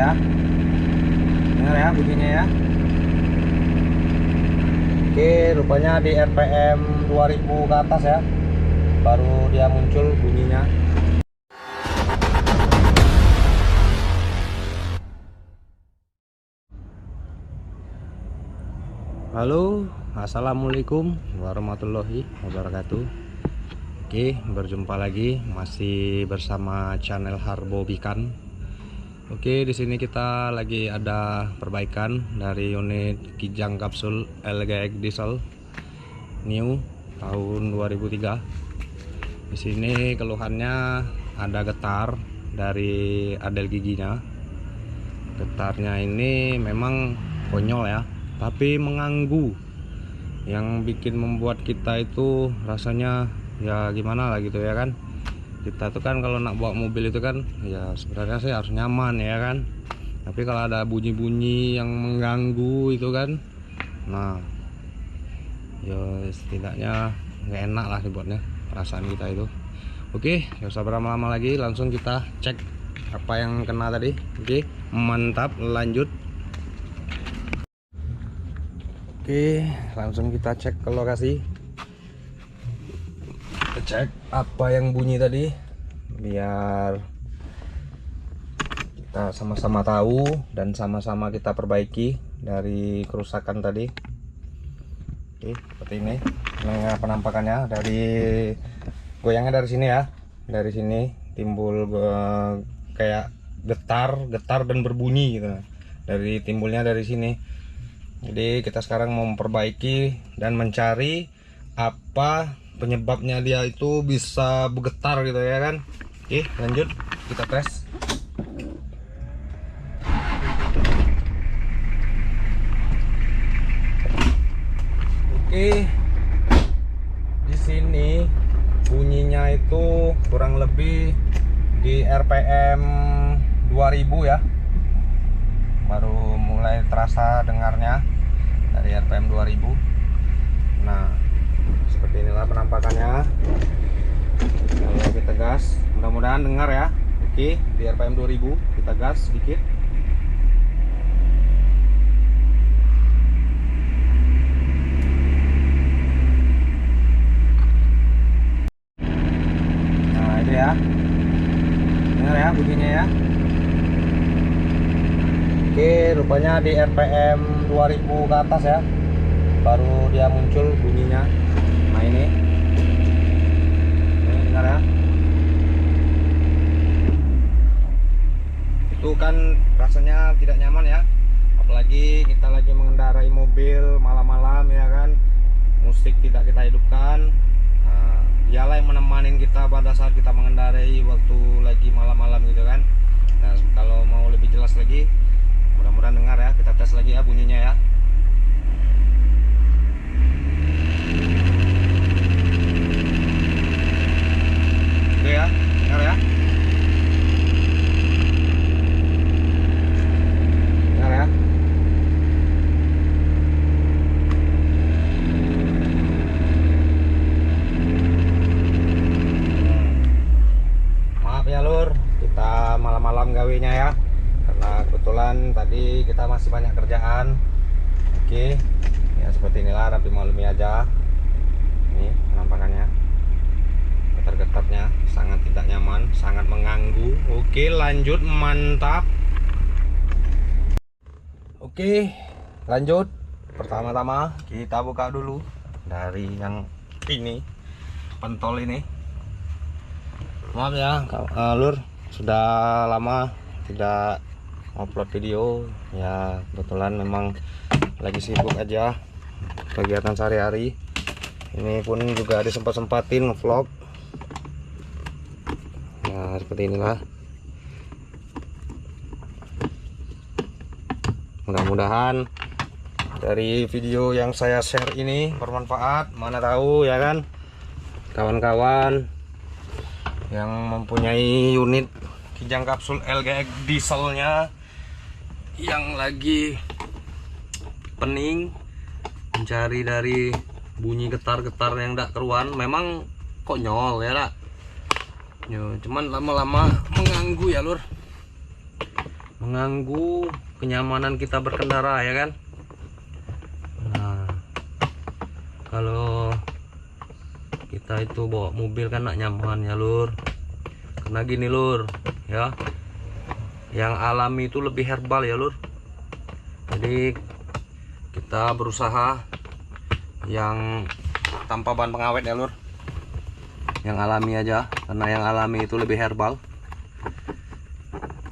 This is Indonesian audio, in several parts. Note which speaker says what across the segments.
Speaker 1: ya. Dengar ya bunyinya ya. Oke, rupanya di RPM 2000 ke atas ya, baru dia muncul bunyinya. Halo, assalamualaikum warahmatullahi wabarakatuh. Oke, berjumpa lagi masih bersama channel Harbo Bikan. Oke, di sini kita lagi ada perbaikan dari unit kijang kapsul LGX diesel new tahun 2003. Di sini keluhannya ada getar dari adel giginya. Getarnya ini memang konyol ya, tapi mengganggu, yang bikin membuat kita itu rasanya ya gimana lah gitu ya kan. Kita tuh kan kalau nak bawa mobil itu kan ya sebenarnya sih harus nyaman ya kan, tapi kalau ada bunyi-bunyi yang mengganggu itu kan, nah ya setidaknya nggak enak lah dibuatnya perasaan kita itu. Oke, gak usah berlama-lama lagi, langsung kita cek apa yang kena tadi. Oke, mantap, lanjut. Oke, langsung kita cek ke lokasi. Kita cek apa yang bunyi tadi, biar kita sama-sama tahu dan sama-sama kita perbaiki dari kerusakan tadi. Oke, seperti ini. Nah, penampakannya dari goyangnya dari sini ya. Dari sini timbul kayak getar dan berbunyi gitu. Dari timbulnya dari sini. Jadi kita sekarang mau memperbaiki dan mencari apa penyebabnya dia itu bisa bergetar gitu ya kan. Oke, lanjut kita tes. Oke, di sini bunyinya itu kurang lebih di RPM 2000 ya, baru mulai terasa dengarnya dari RPM 2000. Nah, seperti inilah penampakannya. Kalau kita gas, mudah-mudahan dengar ya. Oke, di RPM 2000 kita gas sedikit. Nah, itu ya. Dengar ya bunyinya ya. Oke, rupanya di RPM 2000 ke atas ya, baru dia muncul bunyinya. Nah ini dengar ya. Itu kan rasanya tidak nyaman ya, apalagi kita lagi mengendarai mobil malam-malam ya kan, musik tidak kita hidupkan. Nah, dialah yang menemani kita pada saat kita mengendarai waktu lagi malam-malam gitu kan. Nah, kalau mau lebih jelas lagi, mudah-mudahan dengar ya, kita tes lagi ya bunyinya ya. Oke ya, dengar ya. Dengar ya. Maaf ya lur, kita malam-malam gawenya ya, karena kebetulan tadi kita masih banyak kerjaan. Oke, ya seperti inilah, tapi maklumi aja. Ini penampakannya, getar-getarnya sangat tidak nyaman, sangat mengganggu. Oke, lanjut, mantap. Oke, lanjut. Pertama-tama kita buka dulu dari yang ini, pentol ini. Maaf ya lur, sudah lama tidak upload video ya, kebetulan memang lagi sibuk aja kegiatan sehari-hari. Ini pun juga disempat-sempatin ngevlog ya, seperti inilah. Mudah-mudahan dari video yang saya share ini bermanfaat, mana tahu ya kan, kawan-kawan yang mempunyai unit kijang kapsul LGX dieselnya yang lagi pening mencari dari bunyi getar-getar yang tidak keruan. Memang konyol ya lah, cuman lama-lama mengganggu ya lur. mengganggu kenyamanan kita berkendara ya kan. Nah, kalau kita itu bawa mobil kan nak nyaman ya lur, karena gini lur ya, yang alami itu lebih herbal ya lur. Jadi kita berusaha yang tanpa bahan pengawet ya lur, yang alami aja, karena yang alami itu lebih herbal.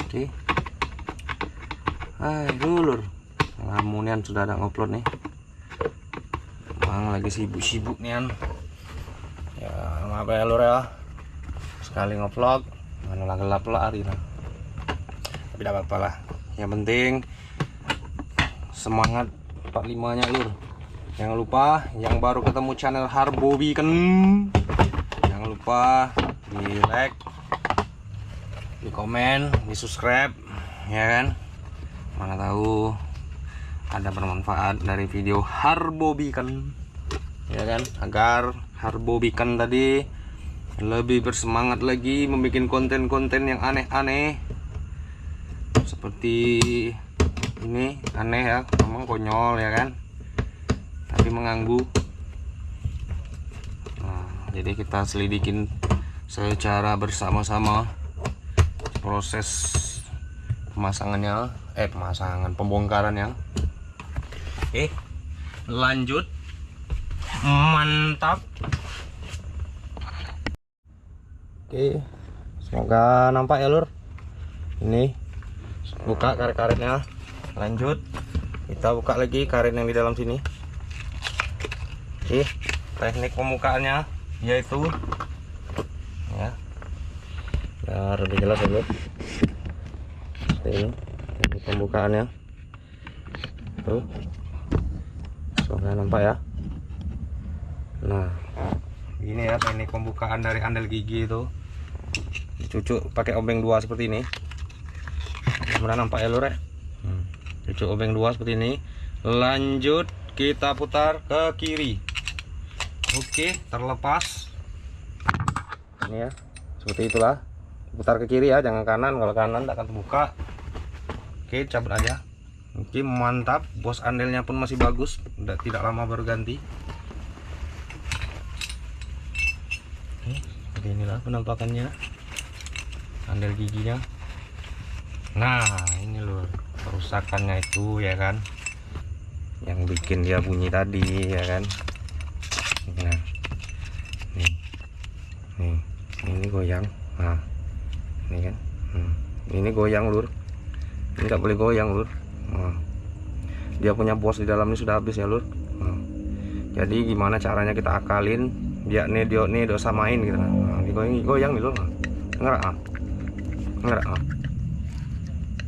Speaker 1: Oke. Hai lur, lamunian sudah ada ngupload nih. Bang lagi sibuk-sibuk nih ya, maaf ya lur ya, sekali ngevlog mana gelap lah hari ini, tapi tidak apa-apa lah, yang penting semangat 45 nya lur. Jangan lupa yang baru ketemu channel Harbo Weekend, jangan lupa di like, di komen, di subscribe ya kan, mana tahu ada bermanfaat dari video Harbo Weekend ya kan, agar Harbo Weekend tadi lebih bersemangat lagi membuat konten-konten yang aneh-aneh seperti ini. Aneh ya, memang konyol ya kan, tapi mengganggu. Nah, jadi kita selidikin secara bersama-sama proses pemasangannya, pembongkarannya. Oke, lanjut. Mantap. Oke, semoga nampak ya lur. Ini buka karet-karetnya. Lanjut, kita buka lagi karet yang di dalam sini. Oke, teknik pembukaannya yaitu ya, biar lebih jelas ya lur. Seperti ini teknik pembukaannya. Tuh, semoga nampak ya. Nah, ini ya teknik pembukaan dari andel gigi itu. Dicucuk pakai obeng 2 seperti ini. Mudah nampak ya lur ya. Cucuk obeng 2 seperti ini. Lanjut kita putar ke kiri. Oke, terlepas. Ini ya, seperti itulah. Putar ke kiri ya, jangan kanan. Kalau kanan tidak akan terbuka. Oke, cabut aja. Oke, mantap. Bos andelnya pun masih bagus, tidak lama berganti. Oke, seperti inilah penampakannya andel giginya. Nah, ini loh kerusakannya itu ya kan, yang bikin dia bunyi tadi ya kan. Nah, nih ini goyang. Nah, ini kan, ini goyang lur, ini nggak boleh goyang lur. Nah, dia punya bos di dalam ini sudah habis ya lur. Nah, jadi gimana caranya kita akalin biar nih dia samain gitu. Nah, goyang nih lur. Ngerak.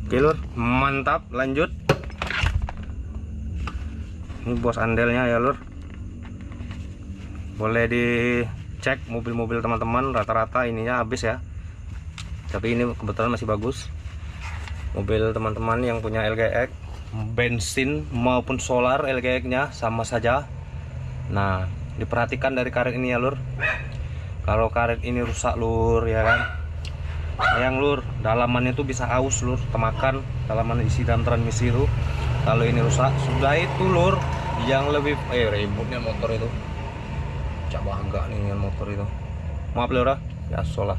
Speaker 1: Oke lur, mantap. Lanjut, ini bos andelnya ya lur. Boleh dicek mobil-mobil teman-teman, rata-rata ininya habis ya, tapi ini kebetulan masih bagus. Mobil teman-teman yang punya LGX bensin maupun solar, LGX nya sama saja. Nah, diperhatikan dari karet ini ya lur. Kalau karet ini rusak lur ya kan, yang lur, dalamannya itu bisa aus lur, temakan dalaman isi dalam transmisi itu. Kalau ini rusak, sudah itu lur, yang lebih ributnya motor itu. Coba enggak nih dengan motor itu. Maaf lur ya, solah.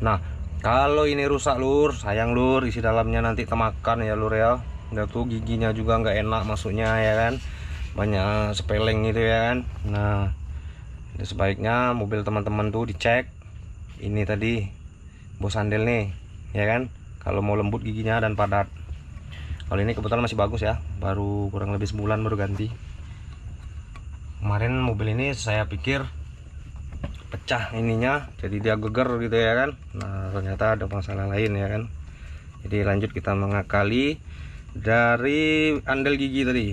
Speaker 1: Nah, kalau ini rusak lur, sayang lur, isi dalamnya nanti temakan ya lur ya. Udah tuh giginya juga nggak enak masuknya ya kan, banyak sepeleng gitu ya kan. Nah, sebaiknya mobil teman-teman tuh dicek ini tadi bos andel nih ya kan, kalau mau lembut giginya dan padat. Kalau ini kebetulan masih bagus ya, baru kurang lebih sebulan baru ganti. Kemarin mobil ini saya pikir pecah ininya, jadi dia geger gitu ya kan. Nah, ternyata ada masalah lain ya kan. Jadi lanjut kita mengakali dari andel gigi tadi.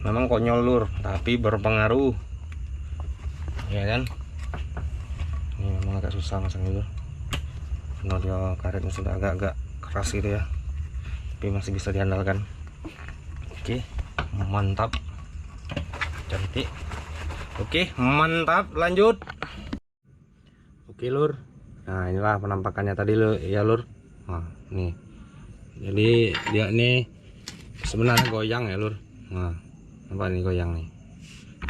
Speaker 1: Memang konyol lur, tapi berpengaruh ya kan. Ini memang agak susah masangnya lur, karena dia karetnya sudah agak-agak keras gitu ya, tapi masih bisa diandalkan. Oke, mantap, cantik. Oke, mantap. Lanjut. Oke lur, nah inilah penampakannya tadi lur ya lur. Nah, nih Jadi dia ini sebenarnya goyang ya lur. Nah, apa nih goyang nih?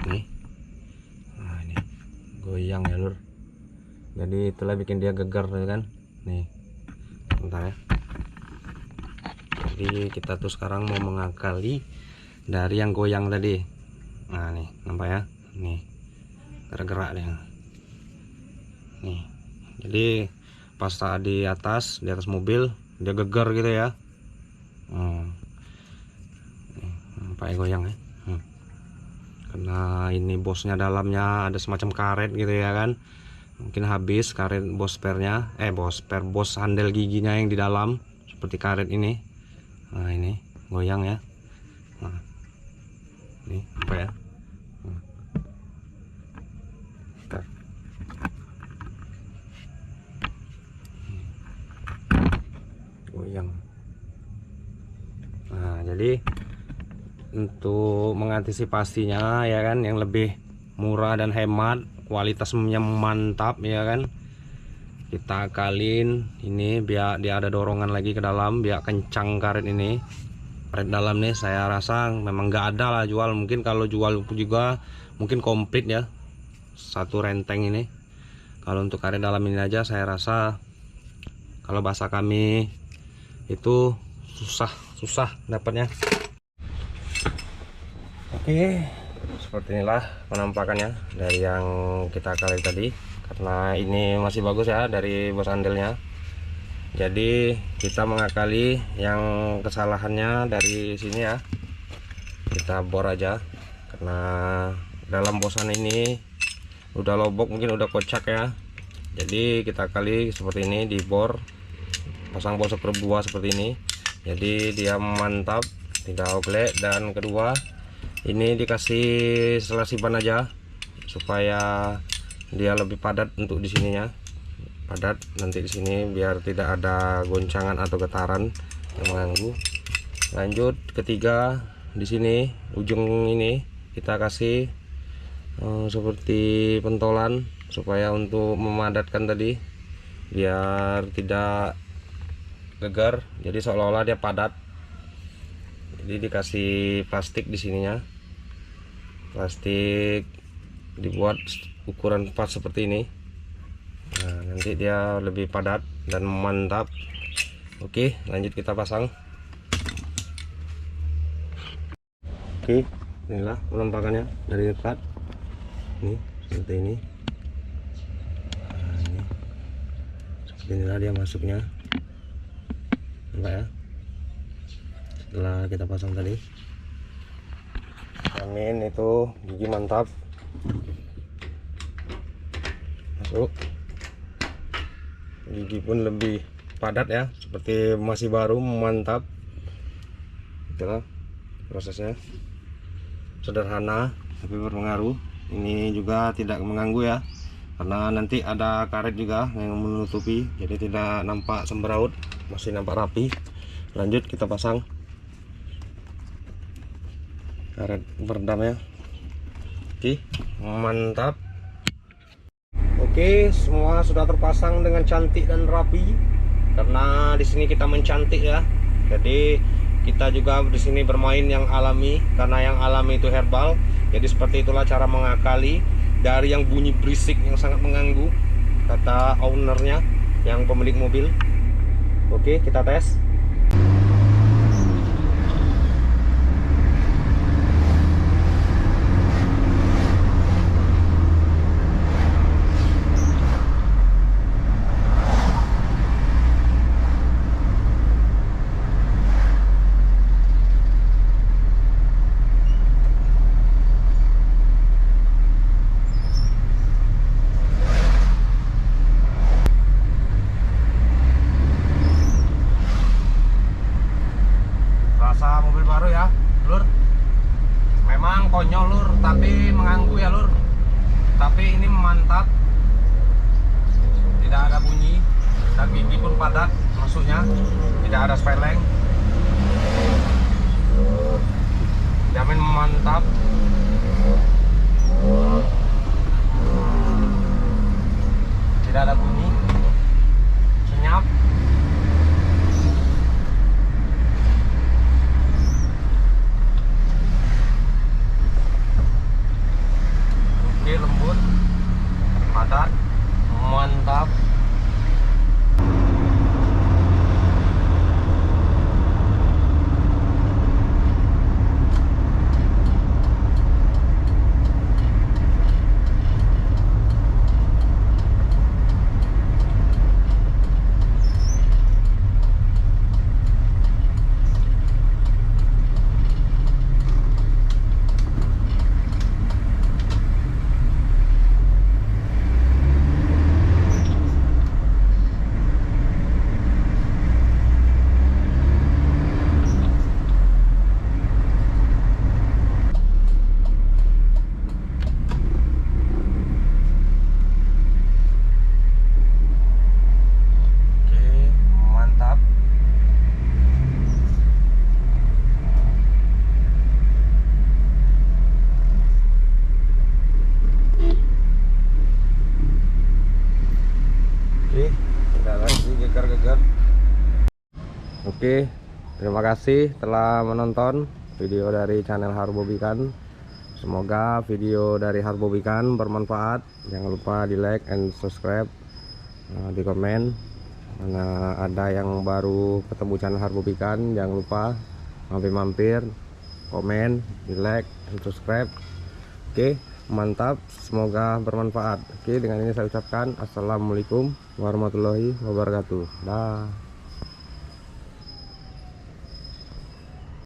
Speaker 1: Nih. Nah, ini goyang ya lur. Jadi itulah bikin dia gegar ya kan. Nih. Bentar ya. Jadi kita tuh sekarang mau mengakali dari yang goyang tadi. Nah, nih, nampak ya? Nih. Gerak-gerak dia. Nih. Jadi pas saat di atas mobil dia gegar gitu ya. Nampak ya goyang ya. Karena ini bosnya dalamnya ada semacam karet gitu ya kan. Mungkin habis karet bos spernya, bos handle giginya yang di dalam seperti karet ini. Nah, ini goyang ya. Nah, ini apa ya? Goyang. Nah, jadi untuk mengantisipasinya ya kan, yang lebih murah dan hemat, kualitasnya mantap ya kan, kita akalin ini biar dia ada dorongan lagi ke dalam, biar kencang karet ini. Karet dalam nih saya rasa memang nggak ada lah jual. Mungkin kalau jual juga mungkin komplit ya, satu renteng ini. Kalau untuk karet dalam ini aja saya rasa, kalau bahasa kami itu susah dapatnya. Oke, seperti inilah penampakannya dari yang kita kali tadi. Karena ini masih bagus ya dari bos andelnya. Jadi kita mengakali yang kesalahannya dari sini ya. Kita bor aja. Karena dalam bosan ini udah lobok, mungkin udah kocak ya. Jadi kita kali seperti ini, dibor, pasang bor seperbuah seperti ini. Jadi dia mantap, tidak oglek. Dan kedua, ini dikasih selasipan aja supaya dia lebih padat untuk di sininya, padat nanti di sini biar tidak ada goncangan atau getaran yang mengganggu. Lanjut ketiga, di sini ujung ini kita kasih seperti pentolan supaya untuk memadatkan tadi biar tidak gegar, jadi seolah-olah dia padat. Jadi dikasih plastik di sininya, plastik dibuat ukuran pas seperti ini. Nah, nanti dia lebih padat dan mantap. Oke, lanjut kita pasang. Oke, inilah penampakannya dari dekat. Ini seperti ini. Nah, ini seperti inilah dia masuknya. Enggak ya? Setelah kita pasang tadi, amin, itu gigi mantap masuk, gigi pun lebih padat ya, seperti masih baru, mantap. Itulah prosesnya, sederhana tapi berpengaruh. Ini juga tidak mengganggu ya, karena nanti ada karet juga yang menutupi, jadi tidak nampak sembraut, masih nampak rapi. Lanjut kita pasang karet peredamnya. Oke, mantap. Oke, semua sudah terpasang dengan cantik dan rapi. Karena di sini kita mencantik ya. Jadi kita juga di sini bermain yang alami, karena yang alami itu herbal. Jadi seperti itulah cara mengakali dari yang bunyi berisik yang sangat mengganggu, kata ownernya, yang pemilik mobil. Oke, kita tes. Rasa mobil baru ya lur, memang konyol lur, tapi mengganggu ya lur. Tapi ini mantap, tidak ada bunyi dan gigi pun padat masuknya, tidak ada speleng, jamin mantap. Tidak ada bunyi, senyap. Oke, terima kasih telah menonton video dari channel Harbobikan. Semoga video dari Harbobikan bermanfaat. Jangan lupa di like and subscribe, di komen. Mana ada yang baru ketemu channel Harbobikan, jangan lupa mampir-mampir, komen, di like and subscribe. Oke, mantap, semoga bermanfaat. Oke, dengan ini saya ucapkan assalamualaikum warahmatullahi wabarakatuh. Dah.